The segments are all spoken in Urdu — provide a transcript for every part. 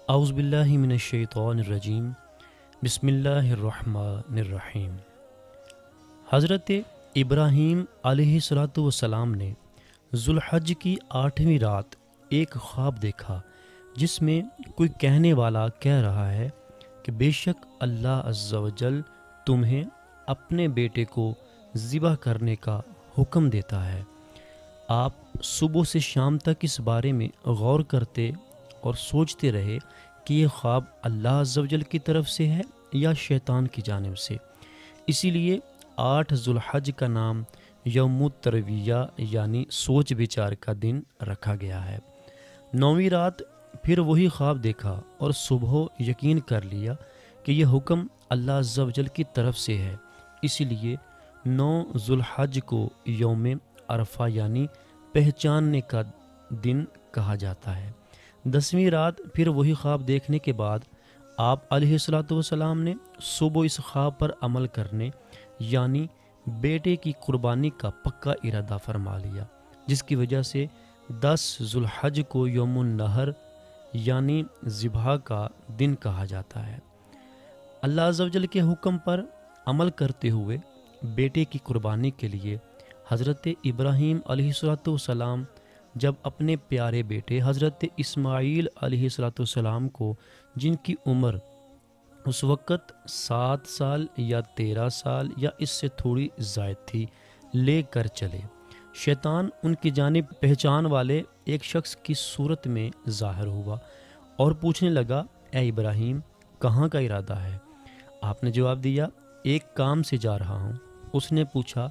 اعوذ باللہ من الشیطان الرجیم بسم اللہ الرحمن الرحیم۔ حضرت ابراہیم علیہ السلام نے ذوالحج کی 8ویں رات ایک خواب دیکھا جس میں کوئی کہنے والا کہہ رہا ہے کہ بے شک اللہ عز و جل تمہیں اپنے بیٹے کو ذبح کرنے کا حکم دیتا ہے۔ آپ صبح سے شام تک اس بارے میں غور کرتے اور سوچتے رہے کہ یہ خواب اللہ عز و جل کی طرف سے ہے یا شیطان کی جانب سے۔ اسی لیے 8 ذوالحج کا نام یوم الترویہ یعنی سوچ بچار کا دن رکھا گیا ہے۔ 9ویں رات پھر وہی خواب دیکھا اور صبح یقین کر لیا کہ یہ حکم اللہ عز و جل کی طرف سے ہے، اسی لیے 9 ذوالحج کو یوم عرفہ یعنی پہچاننے کا دن کہا جاتا ہے۔ 10ویں رات پھر وہی خواب دیکھنے کے بعد آپ علیہ السلام نے صبح اس خواب پر عمل کرنے یعنی بیٹے کی قربانی کا پکا ارادہ فرما لیا، جس کی وجہ سے 10 ذوالحج کو یوم النحر یعنی ذبح کا دن کہا جاتا ہے۔ اللہ عز و جل کے حکم پر عمل کرتے ہوئے بیٹے کی قربانی کے لیے حضرت ابراہیم علیہ السلام جب اپنے پیارے بیٹے حضرت اسماعیل علیہ السلام کو، جن کی عمر اس وقت 7 سال یا 13 سال یا اس سے تھوڑی زائد تھی، لے کر چلے۔ شیطان ان کی جانب پہچان والے ایک شخص کی صورت میں ظاہر ہوا اور پوچھنے لگا، اے ابراہیم کہاں کا ارادہ ہے؟ آپ نے جواب دیا، ایک کام سے جا رہا ہوں۔ اس نے پوچھا،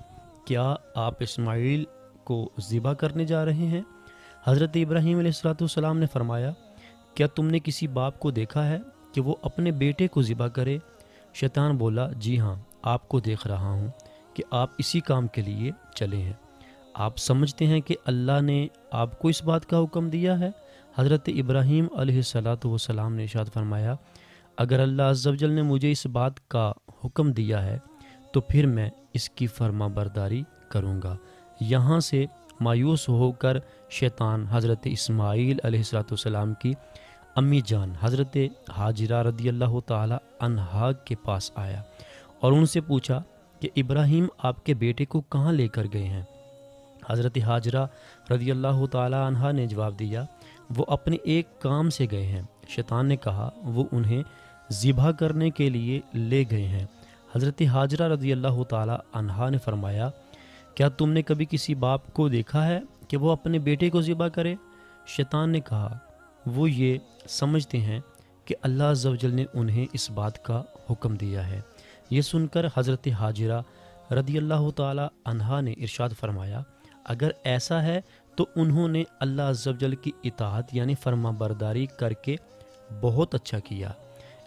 کیا آپ اسماعیل کو ذبح کرنے جا رہے ہیں؟ حضرت ابراہیم علیہ السلام نے فرمایا، کیا تم نے کسی باپ کو دیکھا ہے کہ وہ اپنے بیٹے کو ذبح کرے؟ شیطان بولا، جی ہاں، آپ کو دیکھ رہا ہوں کہ آپ اسی کام کے لیے چلے ہیں۔ آپ سمجھتے ہیں کہ اللہ نے آپ کو اس بات کا حکم دیا ہے؟ حضرت ابراہیم علیہ السلام نے ارشاد فرمایا، اگر اللہ عز و جل نے مجھے اس بات کا حکم دیا ہے تو پھر میں اس کی فرما برداری کروں گا۔ یہاں سے مایوس ہو کر شیطان حضرت اسماعیل علیہ السلام کی امی جان حضرت حاجرہ رضی اللہ تعالی عنہا کے پاس آیا اور ان سے پوچھا کہ ابراہیم آپ کے بیٹے کو کہاں لے کر گئے ہیں؟ حضرت حاجرہ رضی اللہ تعالی عنہا نے جواب دیا، وہ اپنے ایک کام سے گئے ہیں۔ شیطان نے کہا، وہ انہیں ذبح کرنے کے لیے لے گئے ہیں۔ حضرت حاجرہ رضی اللہ تعالی عنہا نے فرمایا، کیا تم نے کبھی کسی باپ کو دیکھا ہے کہ وہ اپنے بیٹے کو ذبح کرے؟ شیطان نے کہا، وہ یہ سمجھتے ہیں کہ اللہ عز و جل نے انہیں اس بات کا حکم دیا ہے۔ یہ سن کر حضرت حاجرہ رضی اللہ تعالی عنہا نے ارشاد فرمایا، اگر ایسا ہے تو انہوں نے اللہ عز و جل کی اطاعت یعنی فرما برداری کر کے بہت اچھا کیا۔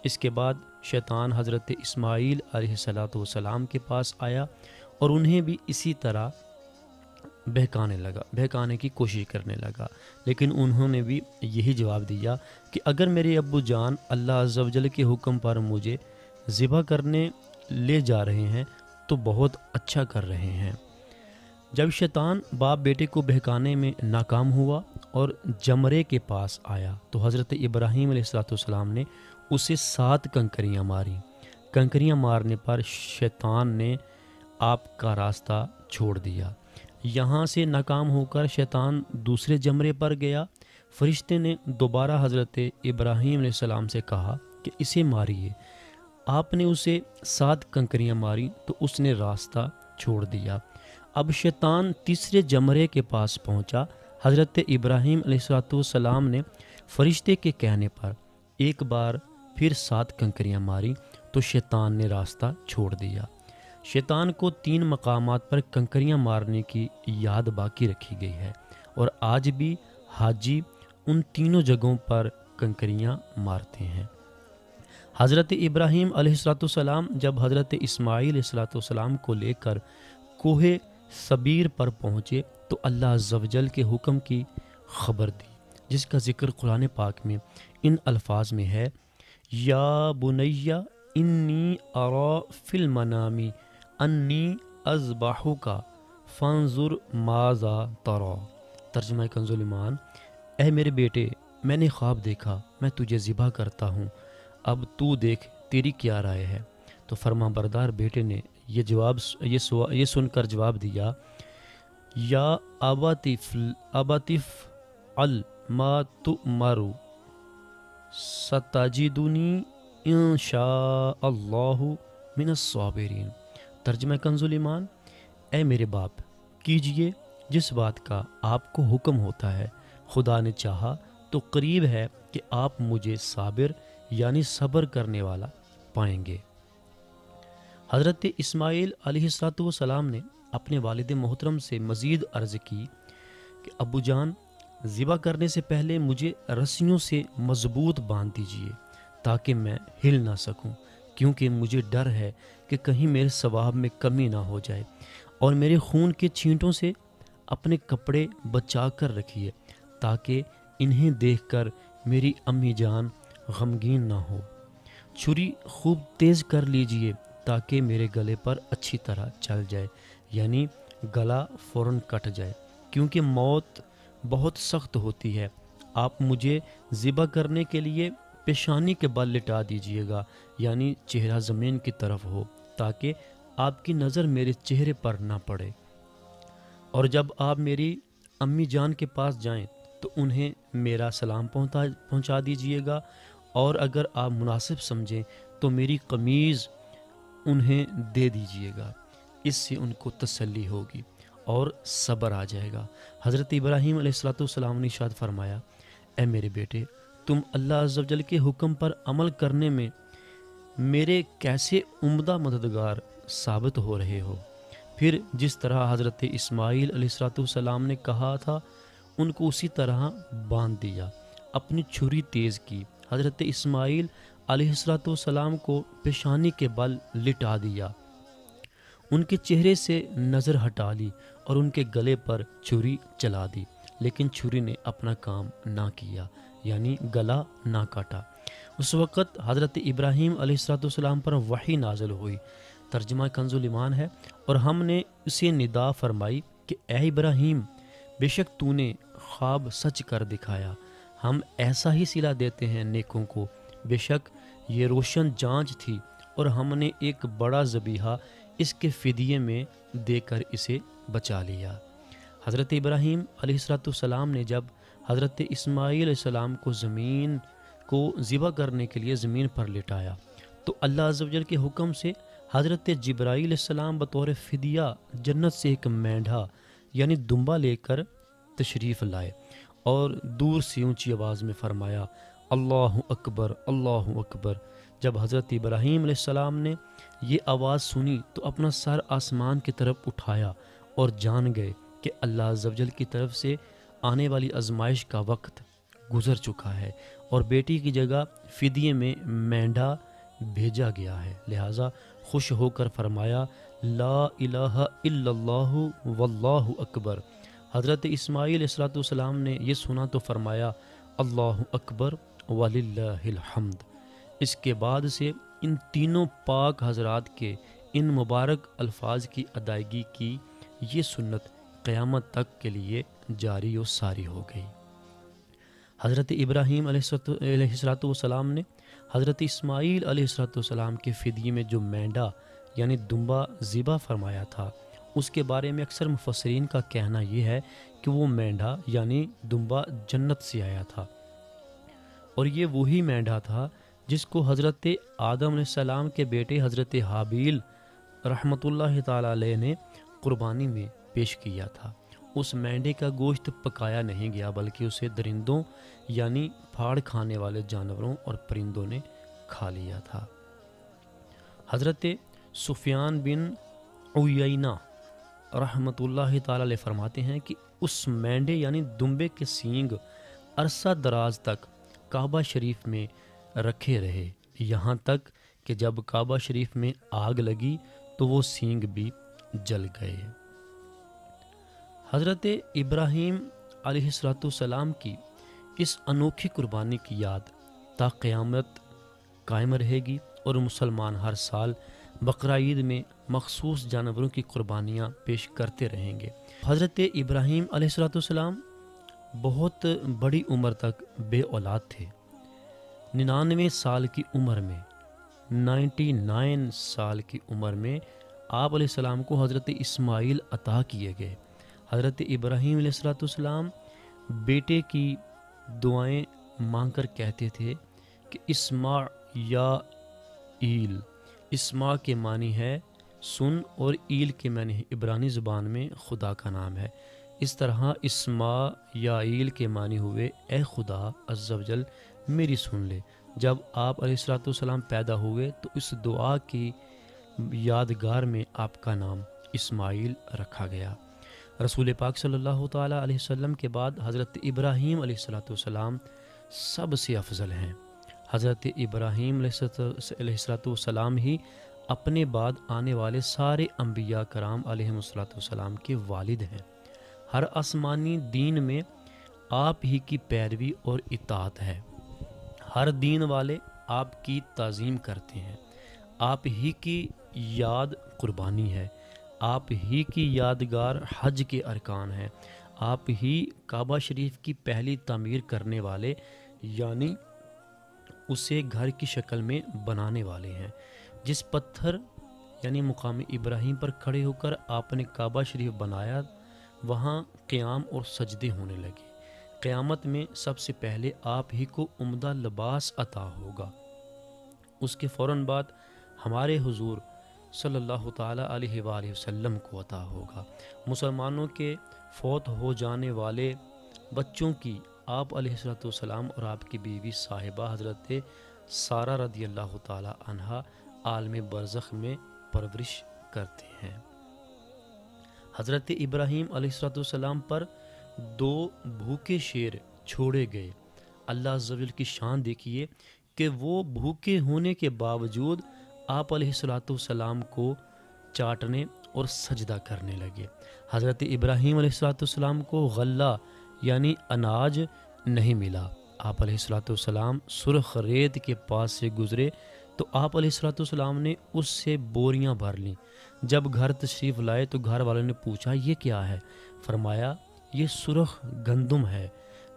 اس کے بعد شیطان حضرت اسماعیل علیہ السلام کے پاس آیا اور انہیں بھی اسی طرح بہکانے کی کوشش کرنے لگا، لیکن انہوں نے بھی یہی جواب دیا کہ اگر میرے ابو جان اللہ عز و جل کے حکم پر مجھے ذبح کرنے لے جا رہے ہیں تو بہت اچھا کر رہے ہیں۔ جب شیطان باپ بیٹے کو بہکانے میں ناکام ہوا اور جمرے کے پاس آیا تو حضرت ابراہیم علیہ السلام نے اسے 7 کنکریاں ماری۔ کنکریاں مارنے پر شیطان نے آپ کا راستہ چھوڑ دیا۔ یہاں سے ناکام ہو کر شیطان دوسرے جمرے پر گیا۔ فرشتے نے دوبارہ حضرت ابراہیم علیہ السلام سے کہا کہ اسے ماریے۔ آپ نے اسے 7 کنکریاں ماری تو اس نے راستہ چھوڑ دیا۔ اب شیطان تیسرے جمرے کے پاس پہنچا۔ حضرت ابراہیم علیہ السلام نے فرشتے کے کہنے پر ایک بار پھر 7 کنکریاں ماری تو شیطان نے راستہ چھوڑ دیا۔ شیطان کو 3 مقامات پر کنکریاں مارنے کی یاد باقی رکھی گئی ہے اور آج بھی حاجی ان تینوں جگہوں پر کنکریاں مارتے ہیں۔ حضرت ابراہیم علیہ السلام جب حضرت اسماعیل علیہ السلام کو لے کر کوہ صبیر پر پہنچے تو اللہ عز و جل کے حکم کی خبر دی، جس کا ذکر قرآن پاک میں ان الفاظ میں ہے، یا بنی انی ارا فی المنام انی اذبحک فانظر ماذا تری۔ ترجمہ کنز ایمان، اے میرے بیٹے، میں نے خواب دیکھا، میں تجھے ذبح کرتا ہوں، اب تو دیکھ تیری کیا رائے ہے؟ تو فرما بردار بیٹے نے یہ سن کر جواب دیا، یا اباتف ما تؤمر ستجدنی ان شاء اللہ من الصابرین۔ ترجمہ کنز ایمان، اے میرے باپ کیجئے جس بات کا آپ کو حکم ہوتا ہے، خدا نے چاہا تو قریب ہے کہ آپ مجھے صابر یعنی صبر کرنے والا پائیں گے۔ حضرت اسماعیل علیہ السلام نے اپنے والد محترم سے مزید عرض کی کہ ابو جان، ذبح کرنے سے پہلے مجھے رسیوں سے مضبوط باندھ دیجیے تاکہ میں ہل نہ سکوں، کیونکہ مجھے ڈر ہے کہ کہیں میرے ثواب میں کمی نہ ہو جائے، اور میرے خون کے چھینٹوں سے اپنے کپڑے بچا کر رکھیے تاکہ انہیں دیکھ کر میری امی جان غمگین نہ ہو۔ چھری خوب تیز کر لیجئے تاکہ میرے گلے پر اچھی طرح چل جائے، یعنی گلا فوراً کٹ جائے، کیونکہ موت بہت سخت ہوتی ہے۔ آپ مجھے ذبح کرنے کے لیے پیشانی کے بل لٹا دیجئے گا، یعنی چہرہ زمین کی طرف ہو، تاکہ آپ کی نظر میرے چہرے پر نہ پڑے۔ اور جب آپ میری امی جان کے پاس جائیں تو انہیں میرا سلام پہنچا دیجئے گا، اور اگر آپ مناسب سمجھیں تو میری قمیض انہیں دے دیجئے گا، اس سے ان کو تسلی ہوگی اور صبر آ جائے گا۔ حضرت ابراہیم علیہ السلام نے ارشاد فرمایا، اے میرے بیٹے، تم اللہ عز و جل کے حکم پر عمل کرنے میں میرے کیسے عمدہ مددگار ثابت ہو رہے ہو۔ پھر جس طرح حضرت اسماعیل علیہ السلام نے کہا تھا ان کو اسی طرح باندھ دیا، اپنی چھری تیز کی، حضرت اسماعیل علیہ السلام کو پیشانی کے بل لٹا دیا، ان کے چہرے سے نظر ہٹا لی اور ان کے گلے پر چھری چلا دی، لیکن چھری نے اپنا کام نہ کیا، یعنی گلا نہ کاٹا۔ اس وقت حضرت ابراہیم علیہ السلام پر وحی نازل ہوئی، ترجمہ کنز ایمان ہے، اور ہم نے اسے ندا فرمائی کہ اے ابراہیم، بے شک تو نے خواب سچ کر دکھایا، ہم ایسا ہی صلہ دیتے ہیں نیکوں کو، بے شک یہ روشن جانچ تھی، اور ہم نے ایک بڑا ذبیحہ اس کے فدیے میں دے کر اسے بچا لیا۔ حضرت ابراہیم علیہ السلام نے جب حضرت اسماعیل علیہ السلام کو زمین کو ذبح کرنے کے لیے زمین پر لٹایا تو اللہ عز و جل کے حکم سے حضرت جبرائیل علیہ السلام بطور فدیہ جنت سے ایک مینڈھا یعنی دمبا لے کر تشریف لائے، اور دور سے اونچی آواز میں فرمایا، اللہ اکبر اللہ اکبر۔ جب حضرت ابراہیم علیہ السلام نے یہ آواز سنی تو اپنا سر آسمان کی طرف اٹھایا اور جان گئے کہ اللہ عز و جل کی طرف سے آنے والی آزمائش کا وقت گزر چکا ہے، اور بیٹی کی جگہ فدیے میں مینڈھا بھیجا گیا ہے، لہٰذا خوش ہو کر فرمایا، لا الہ الا اللہ واللہ اکبر۔ حضرت اسماعیل علیہ السلام نے یہ سنا تو فرمایا، اللہ اکبر وللہ الحمد۔ اس کے بعد سے ان تینوں پاک حضرات کے ان مبارک الفاظ کی ادائیگی کی یہ سنت قیامت تک کے لیے جاری و ساری ہو گئی۔ حضرت ابراہیم علیہ السلام نے حضرت اسماعیل علیہ السلام کے فدیے میں جو مینڈا یعنی دمبا ذبح فرمایا تھا، اس کے بارے میں اکثر مفسرین کا کہنا یہ ہے کہ وہ مینڈا یعنی دمبا جنت سے آیا تھا، اور یہ وہی مینڈا تھا جس کو حضرت آدم علیہ السلام کے بیٹے حضرت حابیل رحمۃ اللہ تعالی علیہ نے قربانی میں پیش کیا تھا۔ اس مینڈے کا گوشت پکایا نہیں گیا، بلکہ اسے درندوں یعنی پھاڑ کھانے والے جانوروں اور پرندوں نے کھا لیا تھا۔ حضرت سفیان بن عیینہ رحمۃ اللہ تعالی علیہ فرماتے ہیں کہ اس مینڈے یعنی دمبے کے سینگ عرصہ دراز تک کعبہ شریف میں رکھے رہے، یہاں تک کہ جب کعبہ شریف میں آگ لگی تو وہ سینگ بھی جل گئے۔ حضرت ابراہیم علیہ السلام کی اس انوکھی قربانی کی یاد تا قیامت قائم رہے گی، اور مسلمان ہر سال بقرہ عید میں مخصوص جانوروں کی قربانیاں پیش کرتے رہیں گے۔ حضرت ابراہیم علیہ السلام بہت بڑی عمر تک بے اولاد تھے۔ 99 سال کی عمر میں 99 سال کی عمر میں آپ علیہ السلام کو حضرت اسماعیل عطا کیے گئے۔ حضرت ابراہیم علیہ السلام بیٹے کی دعائیں مانگ کر کہتے تھے کہ اسمع یا ایل۔ اسمع کے معنی ہے سن، اور ایل کے معنی ہے عبرانی زبان میں خدا کا نام ہے۔ اس طرح اسمع یا ایل کے معنی ہوئے اے خدا عز و جل میری سن لے۔ جب آپ علیہ السلام پیدا ہوئے تو اس دعا کی یادگار میں آپ کا نام اسماعیل رکھا گیا۔ رسول پاک صلی اللہ تعالیٰ علیہ وسلم کے بعد حضرت ابراہیم علیہ السلام سب سے افضل ہیں۔ حضرت ابراہیم علیہ السلام ہی اپنے بعد آنے والے سارے انبیاء کرام علیہ السلام کے والد ہیں۔ ہر آسمانی دین میں آپ ہی کی پیروی اور اطاعت ہے۔ ہر دین والے آپ کی تعظیم کرتے ہیں۔ آپ ہی کی یاد قربانی ہے۔ آپ ہی کی یادگار حج کے ارکان ہیں۔ آپ ہی کعبہ شریف کی پہلی تعمیر کرنے والے یعنی اسے گھر کی شکل میں بنانے والے ہیں۔ جس پتھر یعنی مقام ابراہیم پر کھڑے ہو کر آپ نے کعبہ شریف بنایا، وہاں قیام اور سجدے ہونے لگے۔ قیامت میں سب سے پہلے آپ ہی کو عمدہ لباس عطا ہوگا۔ اس کے فوراً بعد ہمارے حضور صلی اللہ تعالیٰ علیہ وآلہ وسلم کو عطا ہوگا۔ مسلمانوں کے فوت ہو جانے والے بچوں کی آپ علیہ السلام اور آپ کی بیوی صاحبہ حضرت سارہ رضی اللہ تعالیٰ عنہا عالم برزخ میں پرورش کرتے ہیں۔ حضرت ابراہیم علیہ السلام پر 2 بھوکے شیر چھوڑے گئے۔ اللہ عز و جل کی شان دیکھیے کہ وہ بھوکے ہونے کے باوجود آپ علیہ السلام کو چاٹنے اور سجدہ کرنے لگے۔ حضرت ابراہیم علیہ السلام کو غلہ یعنی اناج نہیں ملا۔ آپ علیہ السلام سرخ ریت کے پاس سے گزرے تو آپ علیہ السلام نے اس سے بوریاں بھر لیں۔ جب گھر تشریف لائے تو گھر والوں نے پوچھا یہ کیا ہے؟ فرمایا یہ سرخ گندم ہے۔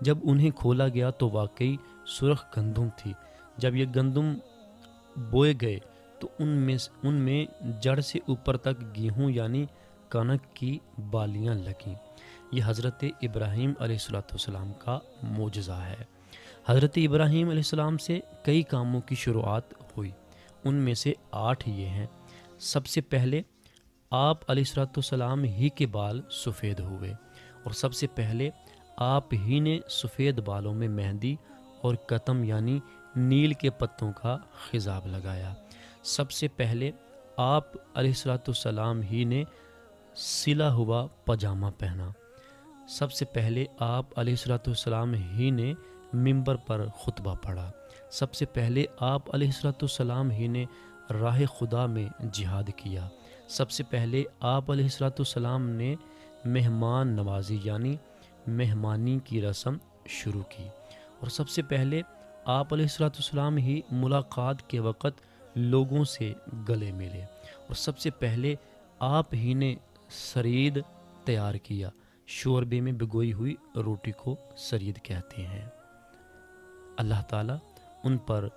جب انہیں کھولا گیا تو واقعی سرخ گندم تھی۔ جب یہ گندم بوئے گئے تو ان میں جڑ سے اوپر تک گیہوں یعنی کنک کی بالیاں لگیں۔ یہ حضرت ابراہیم علیہ السلام کا معجزہ ہے۔ حضرت ابراہیم علیہ السلام سے کئی کاموں کی شروعات ہوئی، ان میں سے 8 یہ ہیں۔ سب سے پہلے آپ علیہ السلام ہی کے بال سفید ہوئے، اور سب سے پہلے آپ ہی نے سفید بالوں میں مہندی اور قطم یعنی نیل کے پتوں کا خضاب لگایا۔ سب سے پہلے آپ علیہ السلام ہی نے سلا ہوا پاجامہ پہنا۔ سب سے پہلے آپ علیہ السلام ہی نے ممبر پر خطبہ پڑھا۔ سب سے پہلے آپ علیہ السلام ہی نے راہ خدا میں جہاد کیا۔ سب سے پہلے آپ علیہ السلام نے مہمان نوازی یعنی مہمانی کی رسم شروع کی، اور سب سے پہلے آپ علیہ السلام ہی ملاقات کے وقت لوگوں سے گلے ملے، اور سب سے پہلے آپ ہی نے سرید تیار کیا۔ شوربے میں بھگوئی ہوئی روٹی کو سرید کہتے ہیں۔ اللہ تعالیٰ ان پر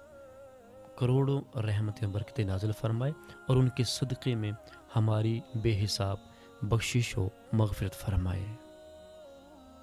کروڑوں رحمتیں برکتیں نازل فرمائے اور ان کے صدقے میں ہماری بے حساب بخشش و مغفرت فرمائے۔